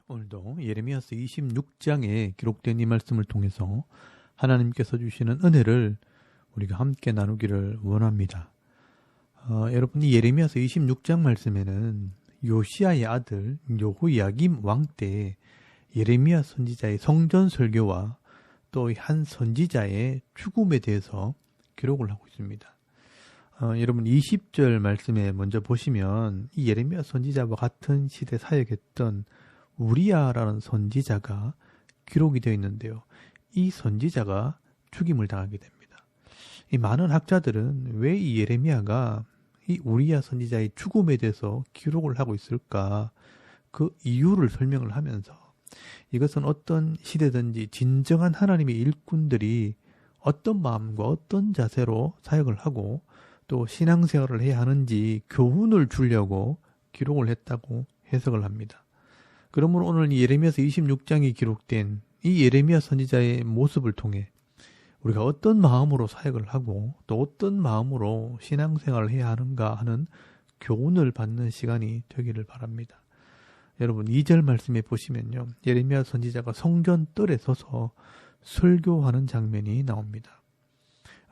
오늘도 예레미야서 26장에 기록된 이 말씀을 통해서 하나님께서 주시는 은혜를 우리가 함께 나누기를 원합니다. 여러분, 이 예레미야서 26장 말씀에는 요시야의 아들 여호야김 왕 때 예레미야 선지자의 성전 설교와 또 한 선지자의 죽음에 대해서 기록을 하고 있습니다. 여러분 20절 말씀에 먼저 보시면 이 예레미야 선지자와 같은 시대 사역했던 우리야라는 선지자가 기록이 되어 있는데요. 이 선지자가 죽임을 당하게 됩니다. 이 많은 학자들은 왜 이 예레미야가 이 우리야 선지자의 죽음에 대해서 기록을 하고 있을까? 그 이유를 설명을 하면서 이것은 어떤 시대든지 진정한 하나님의 일꾼들이 어떤 마음과 어떤 자세로 사역을 하고 또 신앙생활을 해야 하는지 교훈을 주려고 기록을 했다고 해석을 합니다. 그러므로 오늘 이 예레미야서 26장이 기록된 이 예레미야 선지자의 모습을 통해 우리가 어떤 마음으로 사역을 하고 또 어떤 마음으로 신앙생활을 해야 하는가 하는 교훈을 받는 시간이 되기를 바랍니다. 여러분 2절 말씀에 보시면요. 예레미야 선지자가 성전 뜰에 서서 설교하는 장면이 나옵니다.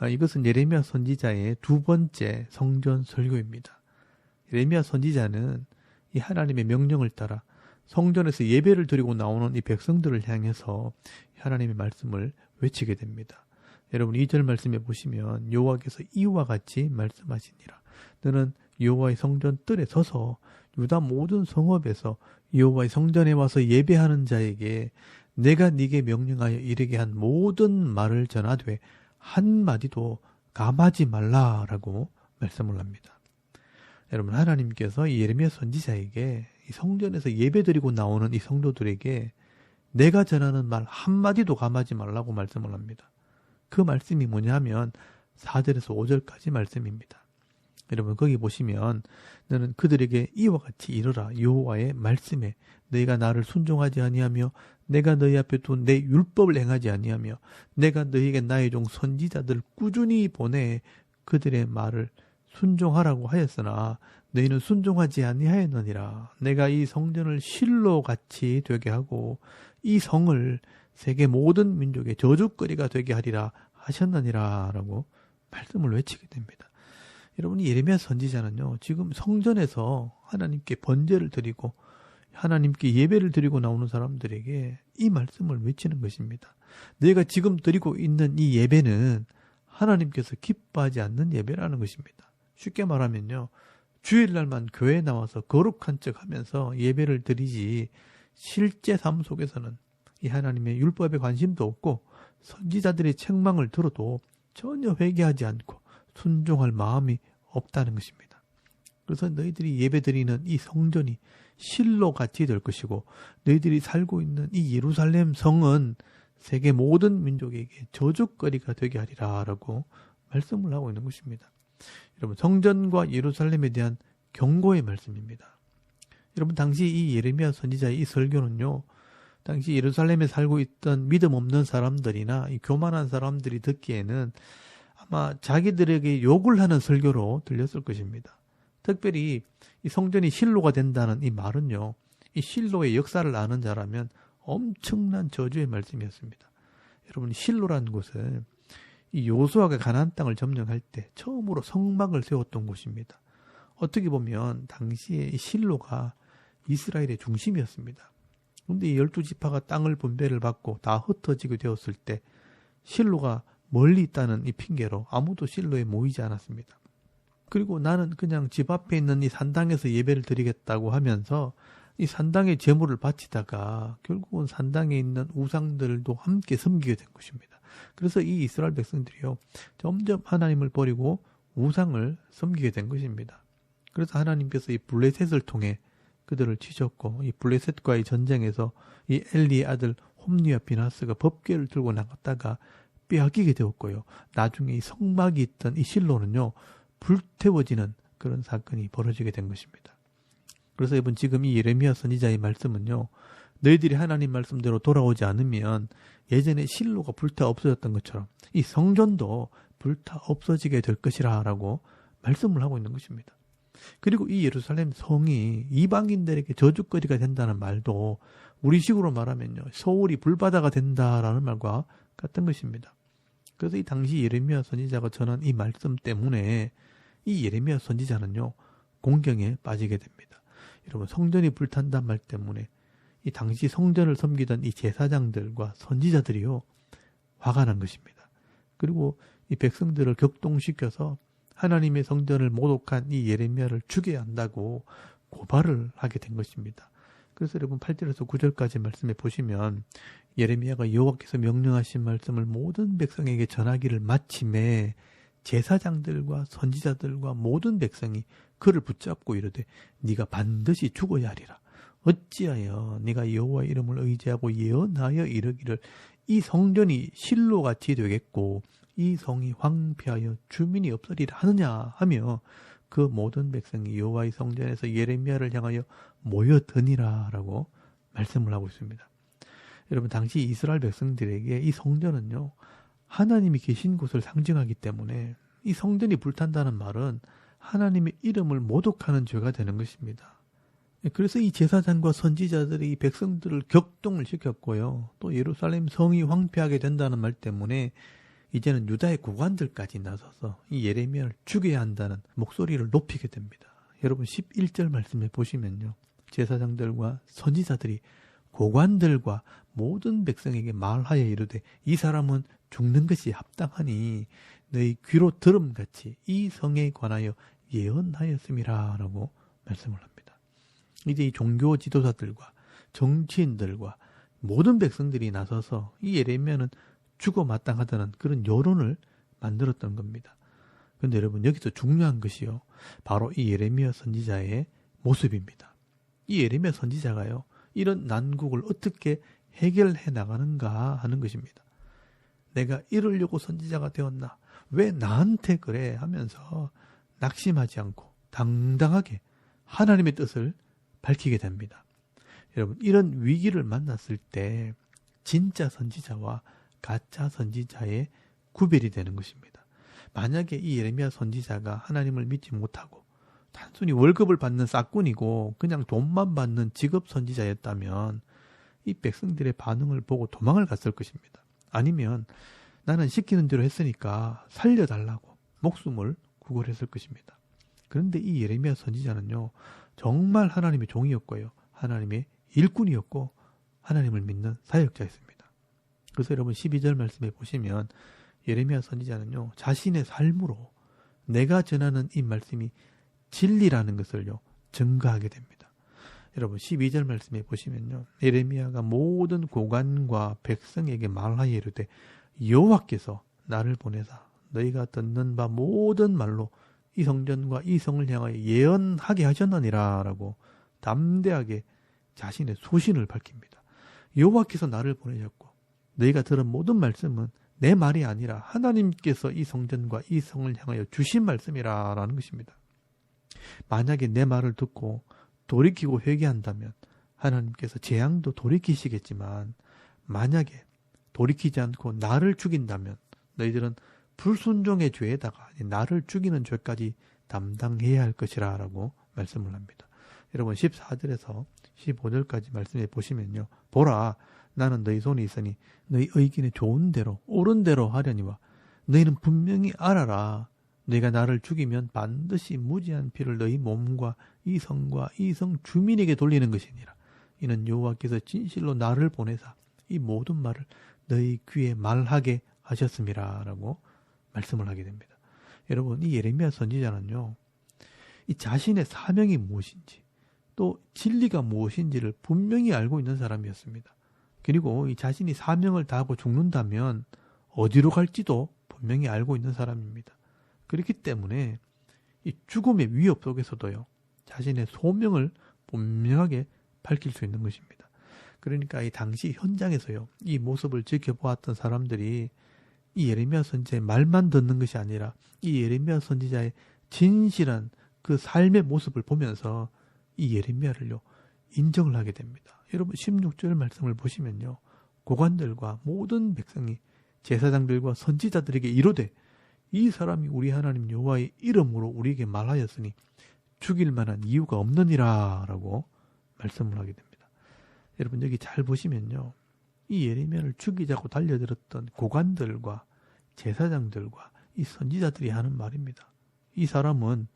이것은 예레미야 선지자의 두 번째 성전 설교입니다. 예레미야 선지자는 이 하나님의 명령을 따라 성전에서 예배를 드리고 나오는 이 백성들을 향해서 하나님의 말씀을 외치게 됩니다. 여러분 2절 말씀에 보시면 여호와께서 이와 같이 말씀하시니라. 너는 여호와의 성전 뜰에 서서 유다 모든 성읍에서 여호와의 성전에 와서 예배하는 자에게 내가 네게 명령하여 이르게 한 모든 말을 전하되 한마디도 감하지 말라라고 말씀을 합니다. 여러분 하나님께서 이 예레미야 선지자에게 이 성전에서 예배드리고 나오는 이 성도들에게 내가 전하는 말 한마디도 감하지 말라고 말씀을 합니다. 그 말씀이 뭐냐면 4절에서 5절까지 말씀입니다. 여러분 거기 보시면 너는 그들에게 이와 같이 이르라. 여호와의 말씀에 너희가 나를 순종하지 아니하며 내가 너희 앞에 둔 내 율법을 행하지 아니하며 내가 너희에게 나의 종 선지자들 꾸준히 보내 그들의 말을 순종하라고 하였으나 너희는 순종하지 아니하였느니라. 내가 이 성전을 실로 같이 되게 하고 이 성을 세계 모든 민족의 저주거리가 되게 하리라 하셨느니라 라고 말씀을 외치게 됩니다. 여러분 예레미야 선지자는요. 지금 성전에서 하나님께 번제를 드리고 하나님께 예배를 드리고 나오는 사람들에게 이 말씀을 외치는 것입니다. 내가 지금 드리고 있는 이 예배는 하나님께서 기뻐하지 않는 예배라는 것입니다. 쉽게 말하면요. 주일날만 교회에 나와서 거룩한 척 하면서 예배를 드리지 실제 삶 속에서는 이 하나님의 율법에 관심도 없고 선지자들의 책망을 들어도 전혀 회개하지 않고 순종할 마음이 없다는 것입니다. 그래서 너희들이 예배드리는 이 성전이 실로 같이 될 것이고 너희들이 살고 있는 이 예루살렘 성은 세계 모든 민족에게 저주거리가 되게 하리라 라고 말씀을 하고 있는 것입니다. 여러분 성전과 예루살렘에 대한 경고의 말씀입니다. 여러분 당시 이 예레미야 선지자의 이 설교는요. 당시 예루살렘에 살고 있던 믿음 없는 사람들이나 이 교만한 사람들이 듣기에는 아마 자기들에게 욕을 하는 설교로 들렸을 것입니다. 특별히 이 성전이 실로가 된다는 이 말은요. 이 실로의 역사를 아는 자라면 엄청난 저주의 말씀이었습니다. 여러분 실로라는 곳은 이 요수아가 가나안 땅을 점령할 때 처음으로 성막을 세웠던 곳입니다. 어떻게 보면 당시에 이 실로가 이스라엘의 중심이었습니다. 그런데 이 12지파가 땅을 분배를 받고 다 흩어지게 되었을 때 실로가 멀리 있다는 이 핑계로 아무도 실로에 모이지 않았습니다. 그리고 나는 그냥 집 앞에 있는 이 산당에서 예배를 드리겠다고 하면서 이 산당의 제물을 바치다가 결국은 산당에 있는 우상들도 함께 섬기게 된 것입니다. 그래서 이 이스라엘 백성들이요 점점 하나님을 버리고 우상을 섬기게 된 것입니다. 그래서 하나님께서 이 블레셋을 통해 그들을 치셨고 이 블레셋과의 전쟁에서 이 엘리의 아들 홈리와 비나스가 법궤를 들고 나갔다가 빼앗기게 되었고요. 나중에 이 성막이 있던 이 실로는요 불태워지는 그런 사건이 벌어지게 된 것입니다. 그래서 여러분 지금 이 예레미야 선지자의 말씀은요 너희들이 하나님 말씀대로 돌아오지 않으면 예전에 실로가 불타 없어졌던 것처럼 이 성전도 불타 없어지게 될 것이라 라고 말씀을 하고 있는 것입니다. 그리고 이 예루살렘 성이 이방인들에게 저주거리가 된다는 말도 우리식으로 말하면요, 서울이 불바다가 된다라는 말과 같은 것입니다. 그래서 이 당시 예레미야 선지자가 전한 이 말씀 때문에 이 예레미야 선지자는요, 공경에 빠지게 됩니다. 여러분, 성전이 불탄다는 말 때문에 이 당시 성전을 섬기던 이 제사장들과 선지자들이요, 화가 난 것입니다. 그리고 이 백성들을 격동시켜서 하나님의 성전을 모독한 이 예레미야를 죽여야 한다고 고발을 하게 된 것입니다. 그래서 여러분 8절에서 9절까지 말씀해 보시면 예레미야가 여호와께서 명령하신 말씀을 모든 백성에게 전하기를 마침에 제사장들과 선지자들과 모든 백성이 그를 붙잡고 이르되 네가 반드시 죽어야 하리라. 어찌하여 네가 여호와의 이름을 의지하고 예언하여 이르기를 이 성전이 실로같이 되겠고 이 성이 황폐하여 주민이 없으리라 하느냐 하며 그 모든 백성이 여호와의 성전에서 예레미야를 향하여 모여드니라 라고 말씀을 하고 있습니다. 여러분, 당시 이스라엘 백성들에게 이 성전은요, 하나님이 계신 곳을 상징하기 때문에 이 성전이 불탄다는 말은 하나님의 이름을 모독하는 죄가 되는 것입니다. 그래서 이 제사장과 선지자들이 이 백성들을 격동을 시켰고요. 또 예루살렘 성이 황폐하게 된다는 말 때문에 이제는 유다의 고관들까지 나서서 이 예레미야를 죽여야 한다는 목소리를 높이게 됩니다. 여러분 11절 말씀에 보시면요, 제사장들과 선지자들이 고관들과 모든 백성에게 말하여 이르되 이 사람은 죽는 것이 합당하니 너희 귀로 들음같이 이 성에 관하여 예언하였음이라 라고 말씀을 합니다. 이제 이 종교 지도자들과 정치인들과 모든 백성들이 나서서 이 예레미야는 죽어 마땅하다는 그런 여론을 만들었던 겁니다. 그런데 여러분, 여기서 중요한 것이요, 바로 이 예레미야 선지자의 모습입니다. 이 예레미야 선지자가요, 이런 난국을 어떻게 해결해 나가는가 하는 것입니다. 내가 이러려고 선지자가 되었나? 왜 나한테 그래? 하면서 낙심하지 않고 당당하게 하나님의 뜻을 밝히게 됩니다. 여러분, 이런 위기를 만났을 때 진짜 선지자와 가짜 선지자의 구별이 되는 것입니다. 만약에 이 예레미야 선지자가 하나님을 믿지 못하고 단순히 월급을 받는 싹꾼이고 그냥 돈만 받는 직업 선지자였다면 이 백성들의 반응을 보고 도망을 갔을 것입니다. 아니면 나는 시키는 대로 했으니까 살려달라고 목숨을 구걸했을 것입니다. 그런데 이 예레미야 선지자는요, 정말 하나님의 종이었고요, 하나님의 일꾼이었고 하나님을 믿는 사역자였습니다. 그래서 여러분 12절 말씀에 보시면 예레미야 선지자는요, 자신의 삶으로 내가 전하는 이 말씀이 진리라는 것을요, 증거하게 됩니다. 여러분 12절 말씀에 보시면요, 예레미야가 모든 고관과 백성에게 말하여 이르되 여호와께서 나를 보내사 너희가 듣는 바 모든 말로 이 성전과 이 성을 향하여 예언하게 하셨느니라 라고 담대하게 자신의 소신을 밝힙니다. 여호와께서 나를 보내셨고 너희가 들은 모든 말씀은 내 말이 아니라 하나님께서 이 성전과 이 성을 향하여 주신 말씀이라 라는 것입니다. 만약에 내 말을 듣고 돌이키고 회개한다면 하나님께서 재앙도 돌이키시겠지만 만약에 돌이키지 않고 나를 죽인다면 너희들은 불순종의 죄에다가 나를 죽이는 죄까지 담당해야 할 것이라 라고 말씀을 합니다. 여러분 14절에서 15절까지 말씀해 보시면요, 보라 나는 너희 손에 있으니 너희 의견에 좋은 대로 옳은 대로 하려니와 너희는 분명히 알아라. 너희가 나를 죽이면 반드시 무지한 피를 너희 몸과 이 성과 이 성 주민에게 돌리는 것이니라. 이는 여호와께서 진실로 나를 보내사 이 모든 말을 너희 귀에 말하게 하셨음이라 라고 말씀을 하게 됩니다. 여러분 이 예레미야 선지자는요, 이 자신의 사명이 무엇인지 또 진리가 무엇인지를 분명히 알고 있는 사람이었습니다. 그리고 이 자신이 사명을 다하고 죽는다면 어디로 갈지도 분명히 알고 있는 사람입니다. 그렇기 때문에 이 죽음의 위협 속에서도요, 자신의 소명을 분명하게 밝힐 수 있는 것입니다. 그러니까 이 당시 현장에서요, 이 모습을 지켜보았던 사람들이 이 예레미야 선지자의 말만 듣는 것이 아니라 이 예레미야 선지자의 진실한 그 삶의 모습을 보면서 이 예레미야를요, 인정을 하게 됩니다. 여러분 16절 말씀을 보시면요, 고관들과 모든 백성이 제사장들과 선지자들에게 이르되 이 사람이 우리 하나님 여호와의 이름으로 우리에게 말하였으니 죽일 만한 이유가 없느니라 라고 말씀을 하게 됩니다. 여러분 여기 잘 보시면요. 이 예레미야를 죽이자고 달려들었던 고관들과 제사장들과 이 선지자들이 하는 말입니다. 이 사람은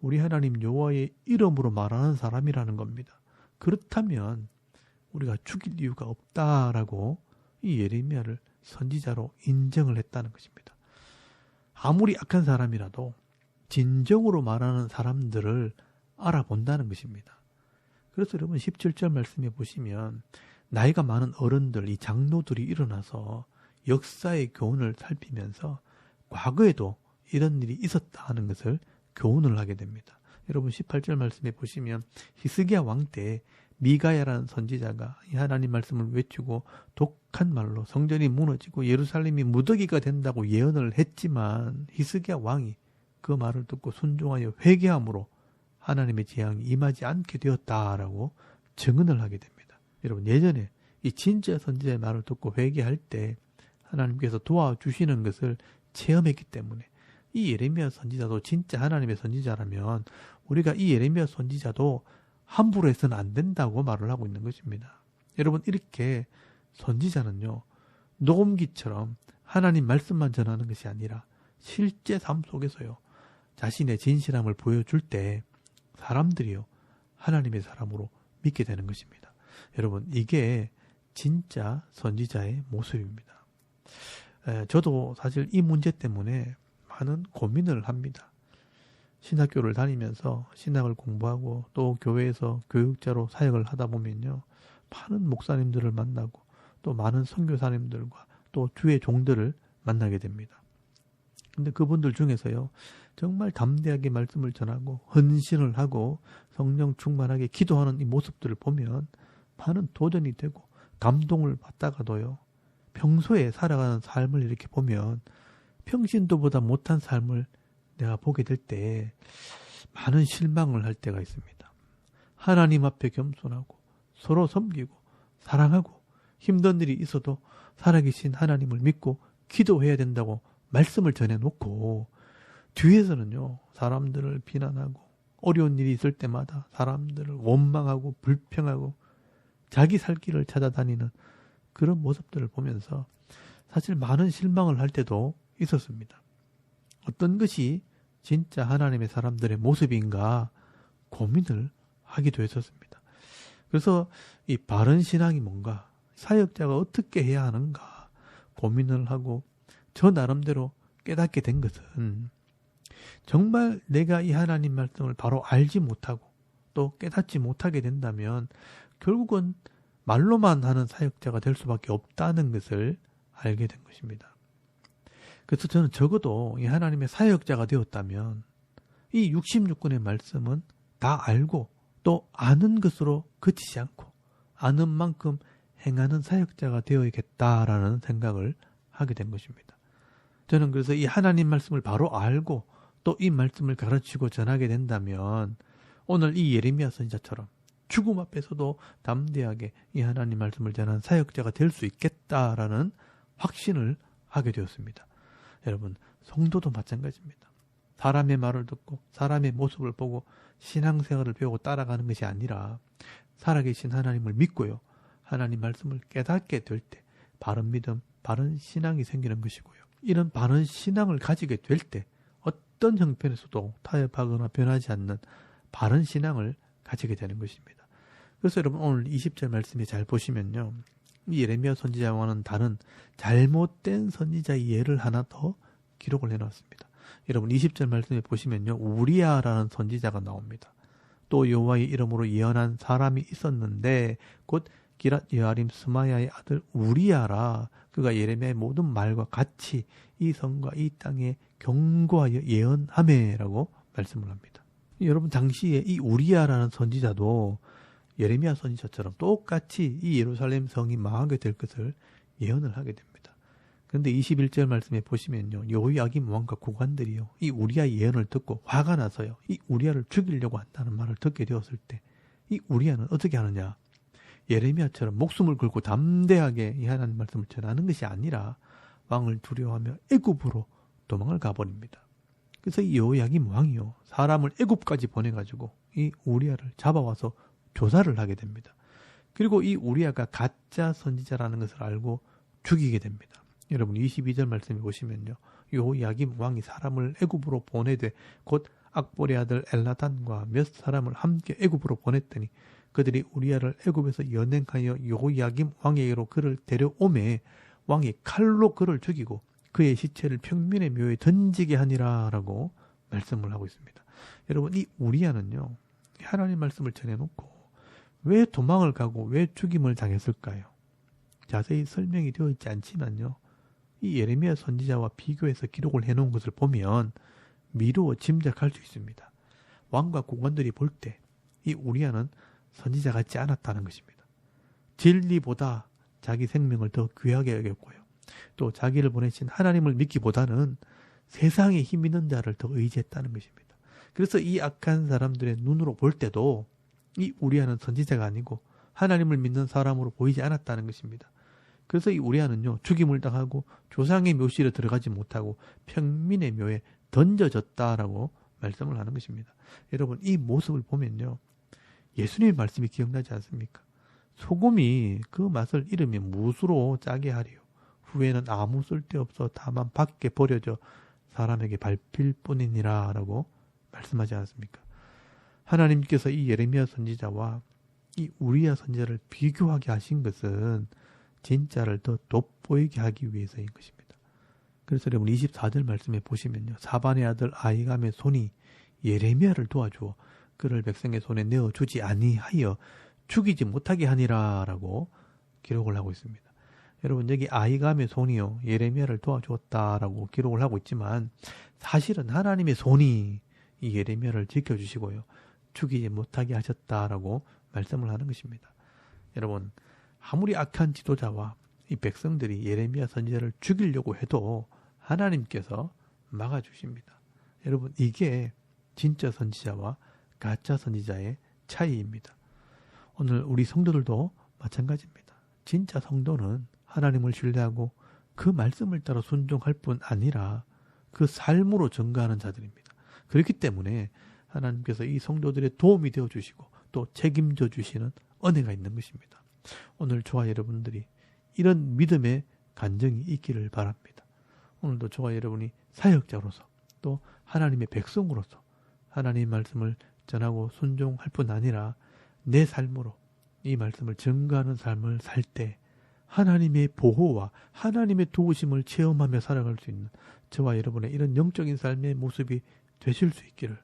우리 하나님 여호와의 이름으로 말하는 사람이라는 겁니다. 그렇다면 우리가 죽일 이유가 없다라고 이 예레미야를 선지자로 인정을 했다는 것입니다. 아무리 악한 사람이라도 진정으로 말하는 사람들을 알아본다는 것입니다. 그래서 여러분 17절 말씀에 보시면 나이가 많은 어른들, 이 장로들이 일어나서 역사의 교훈을 살피면서 과거에도 이런 일이 있었다 하는 것을 교훈을 하게 됩니다. 여러분 18절 말씀에 보시면 히스기야 왕 때 미가야라는 선지자가 이 하나님 말씀을 외치고 독한 말로 성전이 무너지고 예루살렘이 무더기가 된다고 예언을 했지만 히스기야 왕이 그 말을 듣고 순종하여 회개함으로 하나님의 재앙이 임하지 않게 되었다라고 증언을 하게 됩니다. 여러분 예전에 이 진짜 선지자의 말을 듣고 회개할 때 하나님께서 도와주시는 것을 체험했기 때문에 이 예레미야 선지자도 진짜 하나님의 선지자라면 우리가 이 예레미야 선지자도 함부로 해서는 안 된다고 말을 하고 있는 것입니다. 여러분 이렇게 선지자는요. 녹음기처럼 하나님 말씀만 전하는 것이 아니라 실제 삶 속에서요. 자신의 진실함을 보여줄 때 사람들이요. 하나님의 사람으로 믿게 되는 것입니다. 여러분 이게 진짜 선지자의 모습입니다. 저도 사실 이 문제 때문에 많은 고민을 합니다. 신학교를 다니면서 신학을 공부하고 또 교회에서 교육자로 사역을 하다 보면요. 많은 목사님들을 만나고 또 많은 선교사님들과 또 주의 종들을 만나게 됩니다. 근데 그분들 중에서요. 정말 담대하게 말씀을 전하고 헌신을 하고 성령 충만하게 기도하는 이 모습들을 보면 많은 도전이 되고 감동을 받다가도요. 평소에 살아가는 삶을 이렇게 보면 평신도보다 못한 삶을 내가 보게 될 때 많은 실망을 할 때가 있습니다. 하나님 앞에 겸손하고 서로 섬기고 사랑하고 힘든 일이 있어도 살아계신 하나님을 믿고 기도해야 된다고 말씀을 전해놓고 뒤에서는요. 사람들을 비난하고 어려운 일이 있을 때마다 사람들을 원망하고 불평하고 자기 살 길을 찾아다니는 그런 모습들을 보면서 사실 많은 실망을 할 때도 있었습니다. 어떤 것이 진짜 하나님의 사람들의 모습인가 고민을 하기도 했었습니다. 그래서 이 바른 신앙이 뭔가 사역자가 어떻게 해야 하는가 고민을 하고 저 나름대로 깨닫게 된 것은 정말 내가 이 하나님 말씀을 바로 알지 못하고 또 깨닫지 못하게 된다면 결국은 말로만 하는 사역자가 될 수밖에 없다는 것을 알게 된 것입니다. 그래서 저는 적어도 이 하나님의 사역자가 되었다면 이 66권의 말씀은 다 알고 또 아는 것으로 그치지 않고 아는 만큼 행하는 사역자가 되어야겠다라는 생각을 하게 된 것입니다. 저는 그래서 이 하나님 말씀을 바로 알고 또 이 말씀을 가르치고 전하게 된다면 오늘 이 예레미야 선지자처럼 죽음 앞에서도 담대하게 이 하나님 말씀을 전하는 사역자가 될 수 있겠다라는 확신을 하게 되었습니다. 여러분 성도도 마찬가지입니다. 사람의 말을 듣고 사람의 모습을 보고 신앙생활을 배우고 따라가는 것이 아니라 살아계신 하나님을 믿고요. 하나님 말씀을 깨닫게 될 때 바른 믿음, 바른 신앙이 생기는 것이고요. 이런 바른 신앙을 가지게 될 때 어떤 형편에서도 타협하거나 변하지 않는 바른 신앙을 가지게 되는 것입니다. 그래서 여러분 오늘 20절 말씀에 잘 보시면요. 이 예레미야 선지자와는 다른 잘못된 선지자의 예를 하나 더 기록을 해놨습니다. 여러분 20절 말씀에 보시면요. 우리야라는 선지자가 나옵니다. 또 여호와의 이름으로 예언한 사람이 있었는데 곧 기랏 여아림 스마야의 아들 우리야라. 그가 예레미야의 모든 말과 같이 이 성과 이 땅에 경고하여 예언하매라고 말씀을 합니다. 여러분 당시에 이 우리야라는 선지자도 예레미야 선지자처럼 똑같이 이 예루살렘 성이 망하게 될 것을 예언을 하게 됩니다. 그런데 21절 말씀에 보시면요. 여호야김 왕과 고관들이요. 이 우리야의 예언을 듣고 화가 나서요. 이 우리야를 죽이려고 한다는 말을 듣게 되었을 때 이 우리야는 어떻게 하느냐. 예레미야처럼 목숨을 걸고 담대하게 이 하나님 말씀을 전하는 것이 아니라 왕을 두려워하며 애굽으로 도망을 가버립니다. 그래서 이 여호야김 왕이요, 사람을 애굽까지 보내가지고 이 우리아를 잡아와서 조사를 하게 됩니다. 그리고 이 우리아가 가짜 선지자라는 것을 알고 죽이게 됩니다. 여러분 22절 말씀해 보시면요, 여호야김 왕이 사람을 애굽으로 보내되 곧 악보리 아들 엘나단과 몇 사람을 함께 애굽으로 보냈더니 그들이 우리아를 애굽에서 연행하여 여호야김 왕에게로 그를 데려오매 왕이 칼로 그를 죽이고 그의 시체를 평민의 묘에 던지게 하니라 라고 말씀을 하고 있습니다. 여러분 이 우리아는요, 하나님 말씀을 전해놓고 왜 도망을 가고 왜 죽임을 당했을까요? 자세히 설명이 되어 있지 않지만요, 이 예레미야 선지자와 비교해서 기록을 해놓은 것을 보면 미루어 짐작할 수 있습니다. 왕과 고관들이 볼 때 이 우리아는 선지자 같지 않았다는 것입니다. 진리보다 자기 생명을 더 귀하게 여겼고요, 또 자기를 보내신 하나님을 믿기보다는 세상에 힘 있는 자를 더 의지했다는 것입니다. 그래서 이 악한 사람들의 눈으로 볼 때도 이 우리아는 선지자가 아니고 하나님을 믿는 사람으로 보이지 않았다는 것입니다. 그래서 이 우리아는요, 죽임을 당하고 조상의 묘실에 들어가지 못하고 평민의 묘에 던져졌다라고 말씀을 하는 것입니다. 여러분 이 모습을 보면요, 예수님의 말씀이 기억나지 않습니까? 소금이 그 맛을 잃으면 무수로 짜게 하리요, 후에는 아무 쓸데없어 다만 밖에 버려져 사람에게 밟힐 뿐이니라 라고 말씀하지 않습니까? 하나님께서 이 예레미야 선지자와 이 우리야 선지자를 비교하게 하신 것은 진짜를 더 돋보이게 하기 위해서인 것입니다. 그래서 여러분 24절 말씀에 보시면요, 사반의 아들 아히감의 손이 예레미야를 도와주어 그를 백성의 손에 내어주지 아니하여 죽이지 못하게 하니라 라고 기록을 하고 있습니다. 여러분 여기 아히감의 손이요, 예레미야를 도와주었다라고 기록을 하고 있지만 사실은 하나님의 손이 이 예레미야를 지켜주시고요, 죽이지 못하게 하셨다라고 말씀을 하는 것입니다. 여러분 아무리 악한 지도자와 이 백성들이 예레미야 선지자를 죽이려고 해도 하나님께서 막아주십니다. 여러분 이게 진짜 선지자와 가짜 선지자의 차이입니다. 오늘 우리 성도들도 마찬가지입니다. 진짜 성도는 하나님을 신뢰하고 그 말씀을 따라 순종할 뿐 아니라 그 삶으로 증거하는 자들입니다. 그렇기 때문에 하나님께서 이 성도들의 도움이 되어 주시고 또 책임져 주시는 은혜가 있는 것입니다. 오늘 저와 여러분들이 이런 믿음의 간증이 있기를 바랍니다. 오늘도 저와 여러분이 사역자로서 또 하나님의 백성으로서 하나님의 말씀을 전하고 순종할 뿐 아니라 내 삶으로 이 말씀을 증거하는 삶을 살 때 하나님의 보호와 하나님의 도우심을 체험하며 살아갈 수 있는 저와 여러분의 이런 영적인 삶의 모습이 되실 수 있기를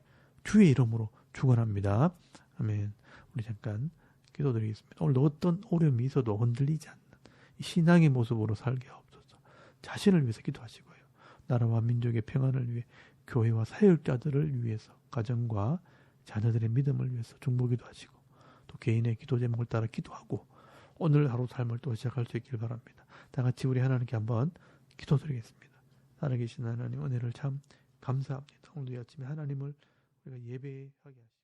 주의 이름으로 축원합니다. 아멘. 우리 잠깐 기도드리겠습니다. 오늘도 어떤 어려움이 있어도 흔들리지 않는 신앙의 모습으로 살게 하옵소서. 자신을 위해서 기도하시고요, 나라와 민족의 평안을 위해 교회와 사역자들을 위해서 가정과 자녀들의 믿음을 위해서 중보기도 하시고 또 개인의 기도 제목을 따라 기도하고 오늘 하루 삶을 또 시작할 수 있길 바랍니다. 다 같이 우리 하나님께 한번 기도드리겠습니다. 살아계신 하나님 은혜를 참 감사합니다. 오늘도 아침에 하나님을 우리가 예배하게 하시고